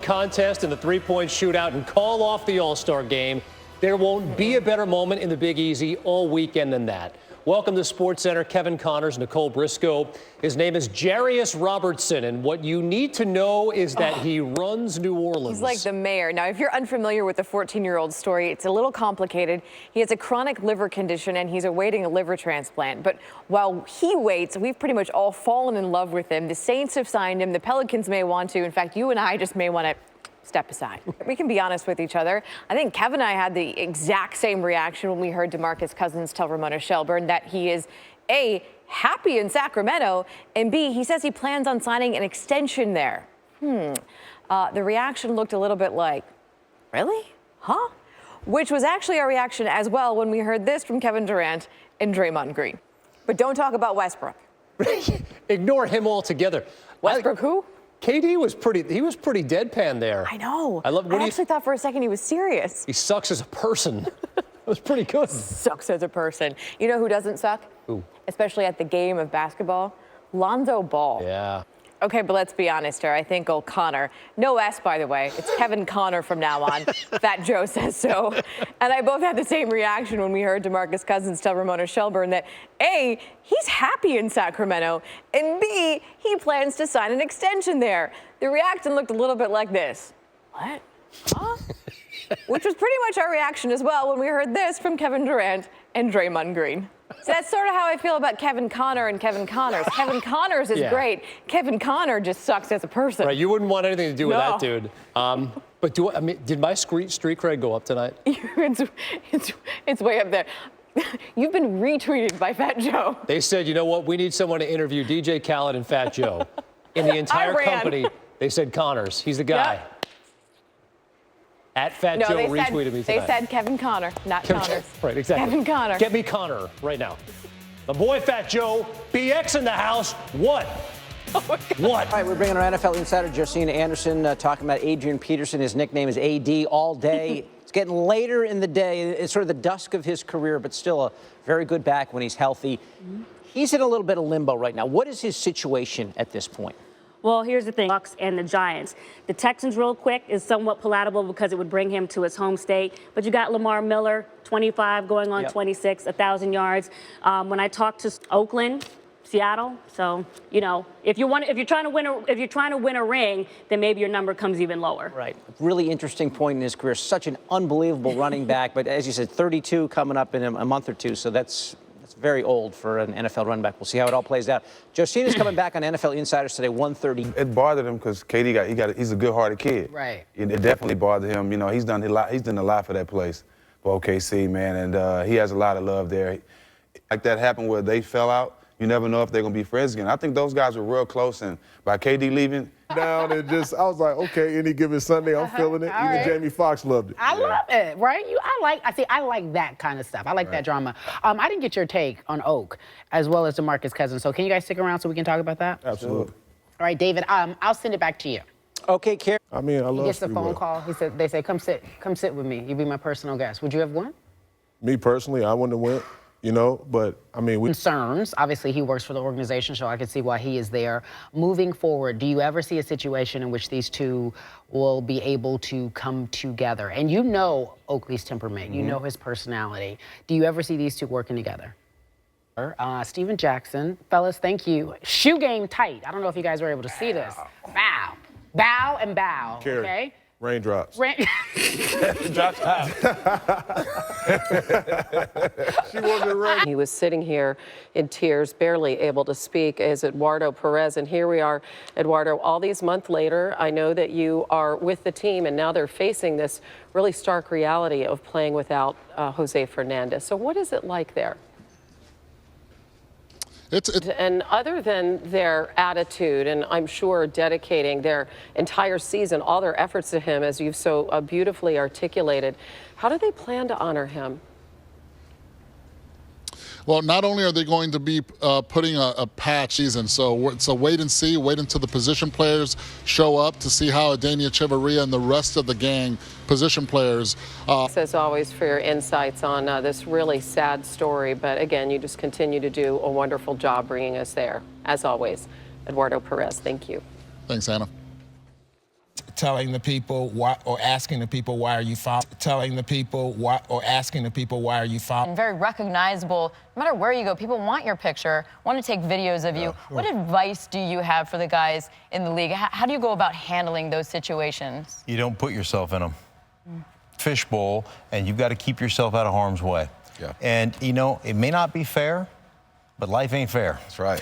contest in the three-point shootout and call off the All-Star game. There won't be a better moment in the Big Easy all weekend than that. Welcome to SportsCenter, Kevin Connors, Nicole Briscoe. His name is Jarrius Robertson, and what you need to know is that he runs New Orleans. He's like the mayor. Now, if you're unfamiliar with the 14-year-old story, it's a little complicated. He has a chronic liver condition, and he's awaiting a liver transplant. But while he waits, we've pretty much all fallen in love with him. The Saints have signed him. The Pelicans may want to. In fact, you and I just may want to step aside. We can be honest with each other. I think Kevin and I had the exact same reaction when we heard DeMarcus Cousins tell Ramona Shelburne that he is A, happy in Sacramento, and B, he says he plans on signing an extension there. The reaction looked a little bit like, really? Huh? Which was actually our reaction as well when we heard this from Kevin Durant and Draymond Green. But don't talk about Westbrook. Ignore him altogether. Westbrook who? KD was pretty deadpan there. I know. I actually thought for a second he was serious. He sucks as a person. That was pretty good. Sucks as a person. You know who doesn't suck? Who? Especially at the game of basketball? Lonzo Ball. Yeah. Okay, but let's be honest here. I think O'Connor, no S, by the way. It's Kevin Connor from now on. Fat Joe says so. And I both had the same reaction when we heard DeMarcus Cousins tell Ramona Shelburne that A, he's happy in Sacramento, and B, he plans to sign an extension there. The reaction looked a little bit like this. What? Huh? Which was pretty much our reaction as well when we heard this from Kevin Durant and Draymond Green. So that's sort of how I feel about Kevin Connor and Kevin Connors. Kevin Connors is great. Kevin Connor just sucks as a person. Right, you wouldn't want anything to do with that dude. But did my street cred go up tonight? It's way up there. You've been retweeted by Fat Joe. They said, you know what, we need someone to interview DJ Khaled and Fat Joe. In the entire company, they said Connors. He's the guy. Yep. At Fat Joe retweeted me tonight. They said Kevin Connor, not Connors. Right, exactly. Kevin Connor. Get me Connor right now. The boy Fat Joe, BX in the house. What? Oh All What? right, we're bringing our NFL insider, Josina Anderson, talking about Adrian Peterson. His nickname is AD all day. It's getting later in the day. It's sort of the dusk of his career, but still a very good back when he's healthy. He's in a little bit of limbo right now. What is his situation at this point? Well, here's the thing, Bucs and the Giants. The Texans, real quick, is somewhat palatable because it would bring him to his home state. But you got Lamar Miller, 25, going on 26, 1,000 yards. When I talked to Oakland, Seattle, so you know, if you're trying to win a ring, then maybe your number comes even lower. Right. Really interesting point in his career. Such an unbelievable running back, but as you said, 32 coming up in a month or two, so that's very old for an NFL running back. We'll see how it all plays out. Josina's coming back on NFL Insiders today, 1:30. It bothered him because KD he's a good-hearted kid. Right. It definitely bothered him. You know, he's done a lot for that place, for OKC, man, and he has a lot of love there. Like that happened where they fell out. You never know if they're gonna be friends again. I think those guys were real close, and by KD leaving, down and I was like, okay, any given Sunday, I'm feeling it. Even Jamie Foxx loved it. I love it, right? I like that kind of stuff. I like that drama. I didn't get your take on Oak as well as DeMarcus Cousins. So can you guys stick around so we can talk about that? Absolutely. All right, David, I'll send it back to you. Okay, Karen. I mean, I love He gets the phone call. They say, come sit with me. You be my personal guest. Would you have won? Me personally, I wouldn't have went. You know, but I mean, concerns. Obviously, he works for the organization, so I can see why he is there. Moving forward, do you ever see a situation in which these two will be able to come together? And you know Oakley's temperament, you know his personality. Do you ever see these two working together? Steven Jackson, fellas, thank you. Shoe game tight. I don't know if you guys were able to see this. Bow, bow, and bow. Carry. Okay. Raindrops. drops out. She wasn't ready. He was sitting here in tears, barely able to speak, as Eduardo Perez. And here we are, Eduardo, all these months later. I know that you are with the team, and now they're facing this really stark reality of playing without Jose Fernandez. So what is it like there? And other than their attitude, and I'm sure dedicating their entire season, all their efforts to him, as you've so beautifully articulated, how do they plan to honor him? Well, not only are they going to be putting a patch season, so wait and see, wait until the position players show up to see how Adania Chavarria and the rest of the gang, position players. As always, for your insights on this really sad story. But again, you just continue to do a wonderful job bringing us there. As always, Eduardo Perez, thank you. Thanks, Anna. telling the people why, or asking the people why are you following, telling the people why, or asking the people why are you following. And very recognizable. No matter where you go, people want your picture, want to take videos of you. What advice do you have for the guys in the league? How do you go about handling those situations? You don't put yourself in them. Fishbowl, and you've got to keep yourself out of harm's way. Yeah. And, you know, it may not be fair, but life ain't fair. That's right.